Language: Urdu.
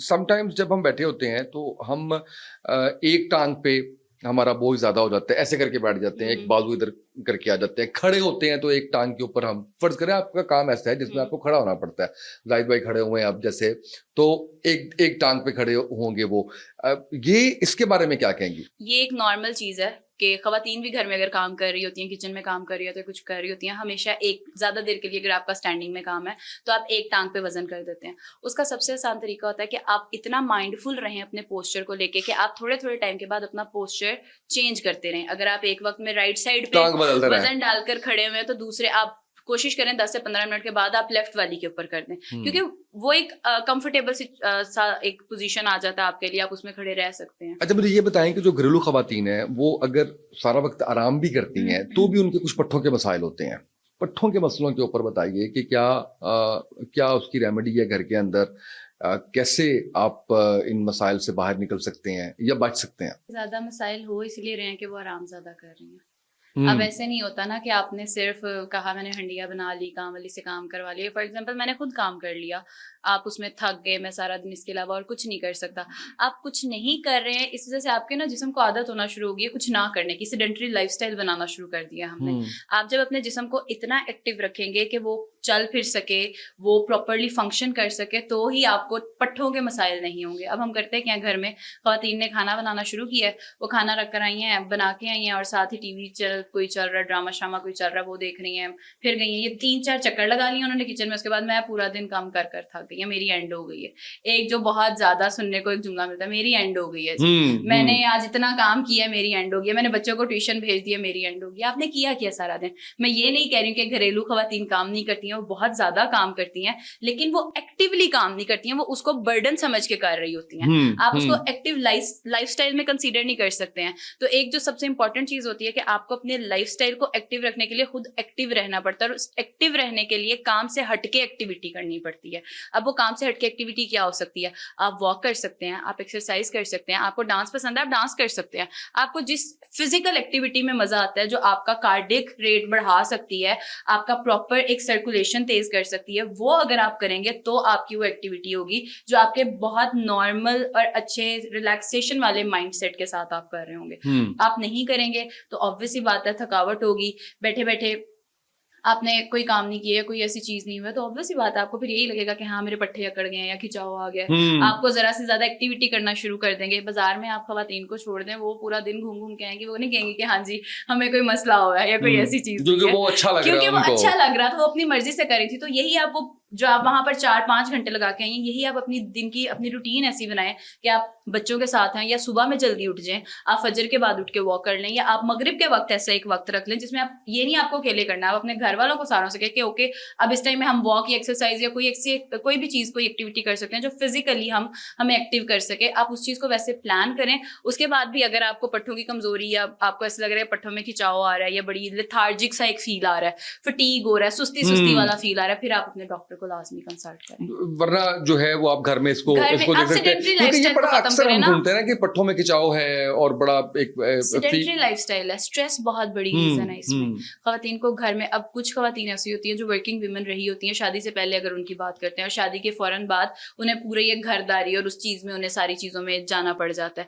سم ٹائمز جب ہم بیٹھے ہوتے ہیں تو ہم ایک ٹانگ پہ ہمارا بوجھ زیادہ ہو جاتا ہے, ایسے کر کے بیٹھ جاتے ہیں, ایک بازو ادھر کر کے آ جاتے ہیں, کھڑے ہوتے ہیں تو ایک ٹانگ کے اوپر ہم فرض کریں آپ کا کام ایسا ہے جس میں آپ کو کھڑا ہونا پڑتا ہے, زاہد بھائی کھڑے ہوئے ہیں آپ جیسے, تو ایک ٹانگ پہ کھڑے ہوں گے وہ, یہ اس کے بارے میں کیا کہیں گی؟ یہ ایک نارمل چیز ہے کہ خواتین بھی گھر میں اگر کام کر رہی ہوتی ہیں, کچن میں کام کر رہی ہوتی ہیں, کچھ کر رہی ہوتی ہیں, ہمیشہ ایک زیادہ دیر کے لیے اگر آپ کا اسٹینڈنگ میں کام ہے تو آپ ایک ٹانگ پہ وزن کر دیتے ہیں. اس کا سب سے آسان طریقہ ہوتا ہے کہ آپ اتنا مائنڈ فل رہیں اپنے پوسچر کو لے کے کہ آپ تھوڑے تھوڑے ٹائم کے بعد اپنا پوسچر چینج کرتے رہیں. اگر آپ ایک وقت میں رائٹ سائڈ پہ ٹانگ بدلتے رہیں, وزن ڈال کر کھڑے ہوئے ہیں تو دوسرے آپ کوشش کریں 10 سے 15 منٹ کے بعد آپ لیفٹ والی کے اوپر کر دیں, کیونکہ وہ ایک کمفرٹیبل سا ایک پوزیشن آ جاتا ہے آپ کے لیے, آپ اس میں کھڑے رہ سکتے ہیں. اچھا مجھے یہ بتائیں کہ جو گھریلو خواتین ہیں وہ اگر سارا وقت آرام بھی کرتی ہیں تو بھی ان کے کچھ پٹھوں کے مسائل ہوتے ہیں, پٹھوں کے مسئلوں کے اوپر بتائیے کہ کیا اس کی ریمیڈی ہے گھر کے اندر, کیسے آپ ان مسائل سے باہر نکل سکتے ہیں یا بچ سکتے ہیں؟ زیادہ مسائل ہو اس لیے رہے ہیں کہ وہ آرام زیادہ کر رہی ہیں. اب ایسے نہیں ہوتا نا کہ آپ نے صرف کہا میں نے ہنڈیا بنا لی, کام والی سے کام کروا لیا. فار ایگزامپل میں نے خود کام کر لیا, آپ اس میں تھک گئے, میں سارا دن اس کے علاوہ اور کچھ نہیں کر سکتا. آپ کچھ نہیں کر رہے ہیں, اس وجہ سے آپ کے نا جسم کو عادت ہونا شروع ہو گئی ہے کچھ نہ کرنے کی, سیڈنٹری لائف اسٹائل بنانا شروع کر دیا ہم نے. آپ جب اپنے جسم کو اتنا ایکٹیو رکھیں گے کہ وہ چل پھر سکے, وہ پراپرلی فنکشن کر سکے, تو ہی آپ کو پٹھوں کے مسائل نہیں ہوں گے. اب ہم کرتے ہیں کیا, گھر میں خواتین نے کھانا بنانا شروع کیا ہے, وہ کھانا رکھ کر آئی ہیں, بنا کے آئی ہیں, اور ساتھ ہی ٹی وی کوئی چل رہا ہے, ڈرامہ شامہ کوئی چل رہا ہے, وہ دیکھ رہی ہیں, پھر گئی ہیں, یہ 3-4 چکر لگا لیے انہوں نے کچن میں. اس کے بعد میں پورا دن کام کر تھک گئی ہے, میری اینڈ ہو گئی ہے. ایک جو بہت زیادہ سننے کو ایک جملہ ملتا ہے, میری اینڈ ہو گئی ہے جی, میں نے آج اتنا کام کیا ہے, میری اینڈ ہو گئی ہے, میں نے بچوں کو ٹیوشن بھیج دیا, میری اینڈ ہو گئی. آپ نے کیا سارا دن. میں یہ نہیں کہہ رہی ہوں کہ گھریلو خواتین کام نہیں کرتی ہیں, وہ بہت زیادہ کام کرتی ہیں, لیکن وہ ایکٹیولی کام نہیں کرتی ہیں, وہ اس کو برڈن سمجھ کے کر رہی ہوتی ہیں. آپ اس کو ایکٹیو لائف اسٹائل میں کنسیڈر نہیں کر سکتے ہیں. تو ایک جو سب سے امپورٹنٹ چیز ہوتی ہے کہ آپ کو اپنے لائف اسٹائل کو ایکٹیو رکھنے کے لیے خود ایکٹیو رہنا پڑتا ہے, اور ایکٹیو رہنے کے لیے کام سے ہٹ کے ایکٹیویٹی کرنی پڑتی ہے. اب وہ کام سے ہٹ کے ایکٹیویٹی کیا ہو سکتی ہے؟ آپ واک کر سکتے ہیں, آپ ایکسرسائز کر سکتے ہیں, آپ کو ڈانس پسند ہے آپ ڈانس کر سکتے ہیں. آپ کو جس فزیکل ایکٹیویٹی میں مزہ آتا ہے, جو آپ کا کارڈک ریٹ بڑھا سکتی ہے, آپ کا پراپر ایک سرکولیشن تیز کر سکتی ہے, وہ اگر آپ کریں گے تو آپ کی وہ ایکٹیویٹی ہوگی جو آپ کے بہت نارمل اور اچھے ریلیکسیشن والے مائنڈ سیٹ کے ساتھ آپ کر رہے ہوں گے. آپ نہیں کریں گے تو obvious سی بات ہے تھکاوٹ ہوگی, بیٹھے بیٹھے آپ نے کوئی کام نہیں کیا, کوئی ایسی چیز نہیں ہوا, تو obvious سی بات ہے آپ کو پھر یہی لگے گا کہ ہاں میرے پٹھے اکڑ گئے ہیں یا کھچاؤ آ گیا. آپ کو ذرا سے زیادہ ایکٹیویٹی کرنا شروع کر دیں گے. بازار میں آپ خواتین کو چھوڑ دیں, وہ پورا دن گھوم گھوم کے آئیں گی, وہ نہیں کہیں گے کہ ہاں جی ہمیں کوئی مسئلہ ہوا ہے یا کوئی ایسی چیز نہیں ہے, کیونکہ وہ اچھا لگ رہا تھا, وہ اپنی مرضی سے کری تھی. تو یہی آپ کو جو آپ وہاں پر 4-5 گھنٹے لگا کے آئی ہیں, یہی آپ اپنی دن کی اپنی روٹین ایسی بنائیں کہ آپ بچوں کے ساتھ ہیں, یا صبح میں جلدی اٹھ جائیں, آپ فجر کے بعد اٹھ کے واک کر لیں, یا آپ مغرب کے وقت ایسا ایک وقت رکھ لیں جس میں آپ یہ نہیں آپ کو اکیلے کرنا ہے, آپ اپنے گھر والوں کو ساروں سے کہ اوکے اب اس ٹائم میں ہم واک یا ایکسرسائز یا کوئی بھی چیز کوئی ایکٹیویٹی کر سکتے ہیں جو فزیکلی ہمیں ایکٹیو کر سکے. آپ اس چیز کو ویسے پلان کریں. اس کے بعد بھی اگر آپ کو پٹھوں کی کمزوری یا آپ کو ایسا لگ رہا ہے پٹھوں میں کھچاؤ آ رہا ہے, یا بڑی لیتھارجک سا ایک فیل آ رہا ہے, فٹیگ ہو رہا ہے, سستی والا فیل آ رہا ہے, پھر آپ اپنے ڈاکٹر کو لازمی کنسلٹ کریں. ورنہ جو ہے وہ آپ گھر میں اس کو دیکھ سکتے ہیں, کیونکہ یہ بڑا اکثر ہم سنتے ہیں نا کہ پٹھوں میں کھچاؤ ہے اور بڑا ایک سیڈنٹری لائف اسٹائل ہے, اسٹریس بہت بڑی ریزن ہے اس میں. خواتین کو گھر میں, اب کچھ خواتین ایسی ہوتی ہیں جو ورکنگ ویمن رہی ہوتی ہیں, شادی سے پہلے اگر ان کی بات کرتے ہیں, اور شادی کے فوراً بعد انہیں پورے یہ گھر داری اور اس چیز میں انہیں ساری چیزوں میں جانا پڑ جاتا ہے.